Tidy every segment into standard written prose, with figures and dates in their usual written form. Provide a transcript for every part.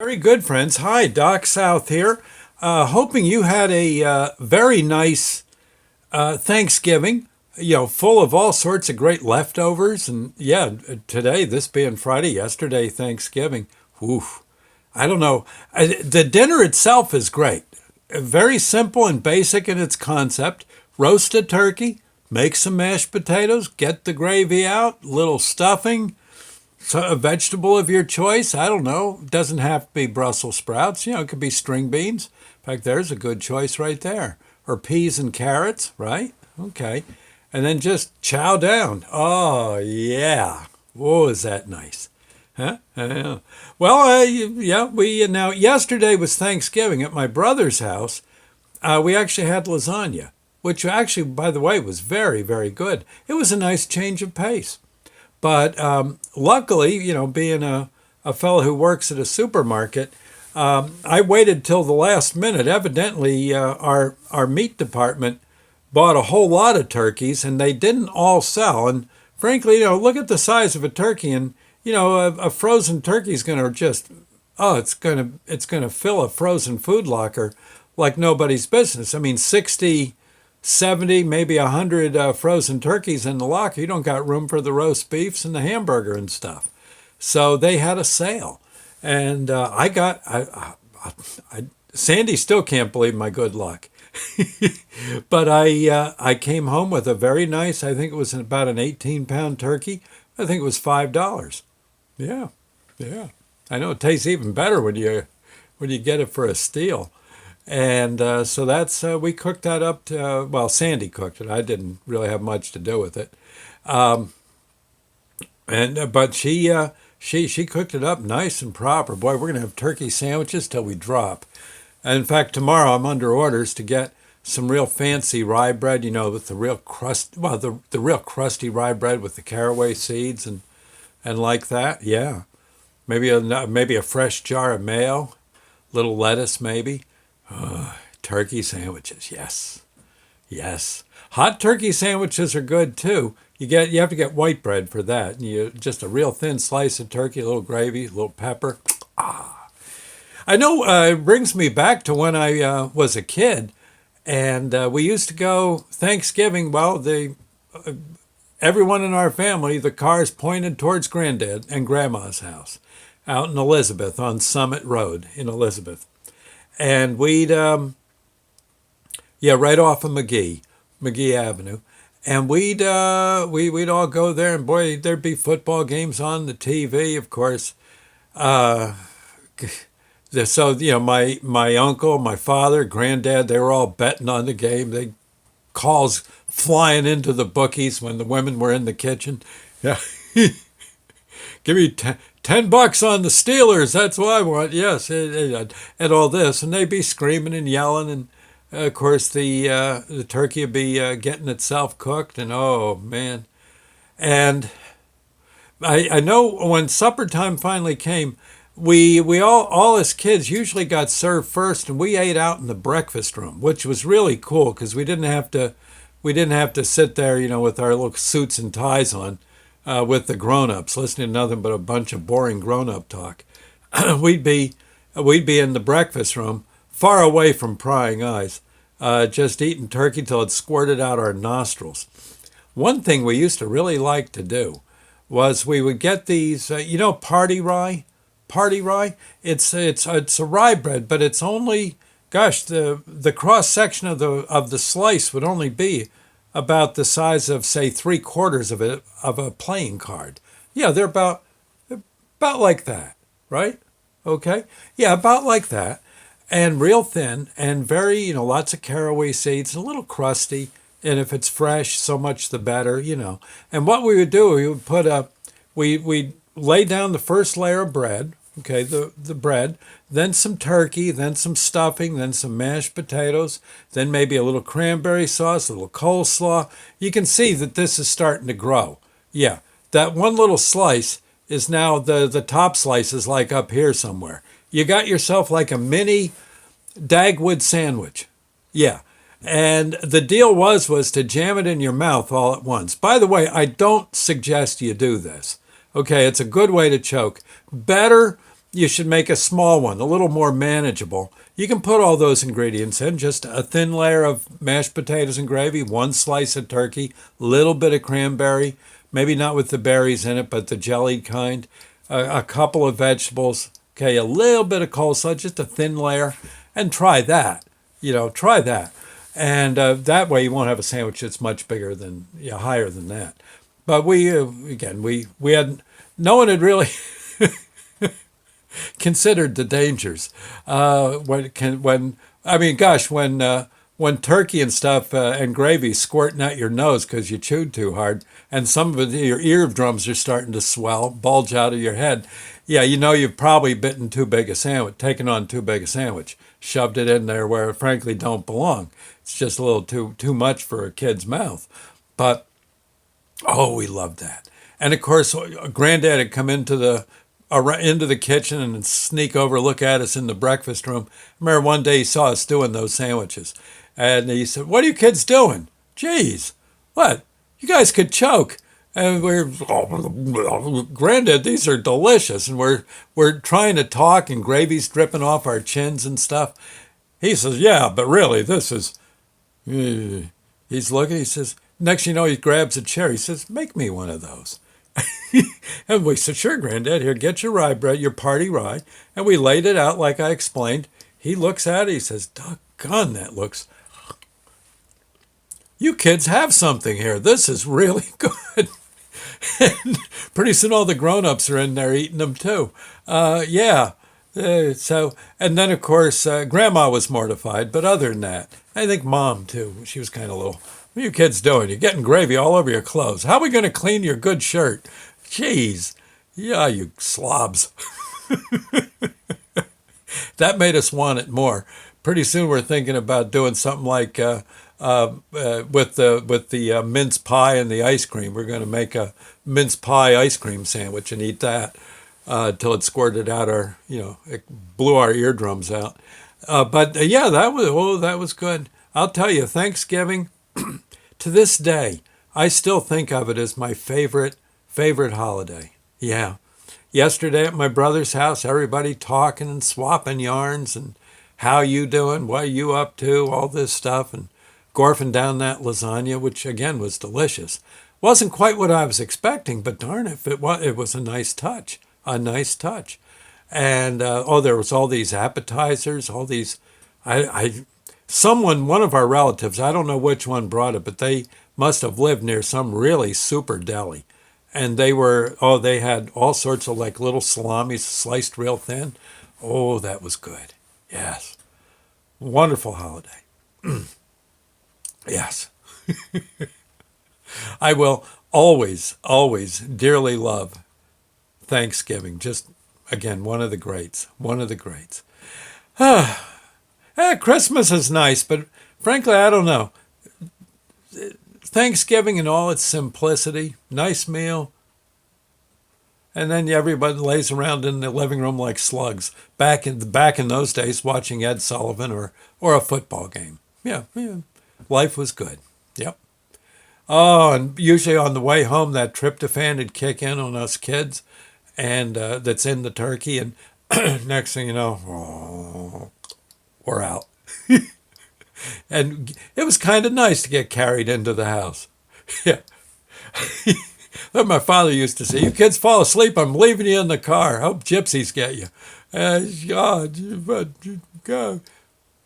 Very good, friends. Hi, Doc South here. Hoping you had a very nice Thanksgiving, full of all sorts of great leftovers. And yeah, today, this being Friday, yesterday, Thanksgiving. Oof. I don't know. The dinner itself is great. Very simple and basic in its concept. Roast a turkey, make some mashed potatoes, get the gravy out, little stuffing, so a vegetable of your choice. I don't know. It doesn't have to be Brussels sprouts. It could be string beans. In fact, there's a good choice right there. Or peas and carrots, right? Okay. And then just chow down. Oh, yeah. Oh, is that nice? Huh? Well, yeah, now yesterday was Thanksgiving at my brother's house. We actually had lasagna, which actually, by the way, was very, very good. It was a nice change of pace. But luckily, being a fellow who works at a supermarket, I waited till the last minute. Evidently, our meat department bought a whole lot of turkeys, and they didn't all sell. And frankly, look at the size of a turkey, and a frozen turkey is going to just it's gonna fill a frozen food locker like nobody's business. I mean, 60, 70, maybe 100 frozen turkeys in the locker. You don't got room for the roast beefs and the hamburger and stuff. So they had a sale. And Sandy still can't believe my good luck. But I came home with a very nice, I think it was about an 18-pound turkey. I think it was $5. Yeah, yeah. I know it tastes even better when you get it for a steal. And so that's we cooked that up. Well, Sandy cooked it. I didn't really have much to do with it. And but she cooked it up nice and proper. Boy, we're gonna have turkey sandwiches till we drop. And in fact, tomorrow I'm under orders to get some real fancy rye bread. With the real crust. Well, the real crusty rye bread with the caraway seeds and like that. Yeah, maybe a fresh jar of mayo, little lettuce maybe. Turkey sandwiches, yes, yes. Hot turkey sandwiches are good too. You have to get white bread for that. You just a real thin slice of turkey, a little gravy, a little pepper. I know it brings me back to when I was a kid, and we used to go Thanksgiving. Well, everyone in our family, the cars pointed towards Granddad and Grandma's house, out in Elizabeth on Summit Road in Elizabeth. And we'd yeah, right off of McGee Avenue, and we'd all go there, and boy, there'd be football games on the TV, of course. uh so my uncle, my father, granddad, they were all betting on the game. They calls flying into the bookies when the women were in the kitchen. Yeah. Give me $10 on the Steelers. That's what I want. Yes, and all this, and they'd be screaming and yelling, and of course the turkey would be getting itself cooked, and oh man, and I know when supper time finally came, we all as kids usually got served first, and we ate out in the breakfast room, which was really cool because we didn't have to sit there, with our little suits and ties on, with the grown-ups, listening to nothing but a bunch of boring grown-up talk. we'd be we'd be in the breakfast room, far away from prying eyes, just eating turkey till it squirted out our nostrils. One thing we used to really like to do was we would get these, party rye. Party rye. It's a rye bread, but it's only, gosh, the cross section of the slice would only be about the size of, say, three-quarters of a playing card. Yeah, they're about like that, right? Okay, yeah, about like that, and real thin and very, lots of caraway seeds, a little crusty, and if it's fresh, so much the better. And what we would do, we would we'd lay down the first layer of bread, okay, the bread, then some turkey, then some stuffing, then some mashed potatoes, then maybe a little cranberry sauce, a little coleslaw. You can see that this is starting to grow. Yeah, that one little slice is now the top slice is like up here somewhere. You got yourself like a mini Dagwood sandwich. Yeah. And the deal was to jam it in your mouth all at once. By the way, I don't suggest you do this. Okay, it's a good way to choke. Better, you should make a small one, a little more manageable. You can put all those ingredients in, just a thin layer of mashed potatoes and gravy, one slice of turkey, little bit of cranberry, maybe not with the berries in it, but the jellied kind, a couple of vegetables, okay, a little bit of coleslaw, just a thin layer, and try that. Try that. And that way you won't have a sandwich that's much bigger than, higher than that. But we had, no one had really considered the dangers. When turkey and stuff and gravy squirting out your nose because you chewed too hard, and some of your eardrums are starting to swell, bulge out of your head. Yeah, you've probably bitten too big a sandwich, taken on too big a sandwich, shoved it in there where it frankly don't belong. It's just a little too much for a kid's mouth. But oh, we loved that. And of course, Granddad had come into the kitchen and sneak over, look at us in the breakfast room. I remember one day he saw us doing those sandwiches. And he said, "What are you kids doing? Geez, what? You guys could choke." And Granddad, these are delicious. And we're trying to talk and gravy's dripping off our chins and stuff. He says, "Yeah, but really, this is..." He's looking, he says, next you know, he grabs a chair. He says, "Make me one of those." And we said, "Sure, Granddad, here, get your rye bread, your party rye." And we laid it out like I explained. He looks at it, he says, "Doggone, that looks... You kids have something here. This is really good." And pretty soon all the grown-ups are in there eating them too. Yeah. And then of course, Grandma was mortified, but other than that, I think Mom too, she was kind of little... "What are you kids doing? You're getting gravy all over your clothes. How are we going to clean your good shirt? Jeez. Yeah, you slobs." That made us want it more. Pretty soon we're thinking about doing something like with the mince pie and the ice cream. We're going to make a mince pie ice cream sandwich and eat that till it squirted out it blew our eardrums out. Yeah, that was good. I'll tell you, Thanksgiving, to this day, I still think of it as my favorite holiday. Yeah. Yesterday at my brother's house, everybody talking and swapping yarns and how you doing, what you up to, all this stuff, and gorfing down that lasagna, which again was delicious. Wasn't quite what I was expecting, but darn it was a nice touch, And there was all these appetizers, all these. One of our relatives, I don't know which one brought it, but they must have lived near some really super deli. And they had all sorts of like little salamis sliced real thin. Oh, that was good. Yes. Wonderful holiday. Yes. I will always, always dearly love Thanksgiving. Just, again, one of the greats. Christmas is nice, but frankly, I don't know. Thanksgiving in all its simplicity, nice meal, and then everybody lays around in the living room like slugs. Back in those days, watching Ed Sullivan or a football game. Yeah, life was good. Yep. Oh, and usually on the way home, that tryptophan would kick in on us kids, and that's in the turkey, and next thing you know, we're out. And it was kind of nice to get carried into the house. Yeah. My father used to say, "You kids fall asleep, I'm leaving you in the car. Hope gypsies get you."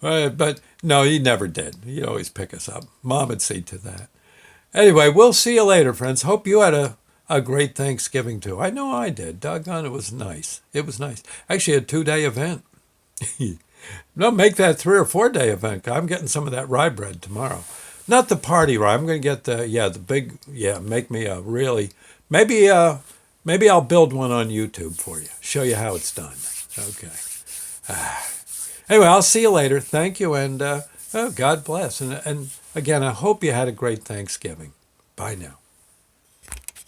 But no, he never did. He'd always pick us up. Mom would see to that. Anyway, we'll see you later, friends. Hope you had a great Thanksgiving too. I know I did. Doggone, it was nice. It was nice. Actually, a 2-day event. No, make that 3 or 4-day event. I'm getting some of that rye bread tomorrow. Not the party rye. I'm going to get the big, make me a really, maybe I'll build one on YouTube for you. Show you how it's done. Okay. Anyway, I'll see you later. Thank you, and God bless. And again, I hope you had a great Thanksgiving. Bye now.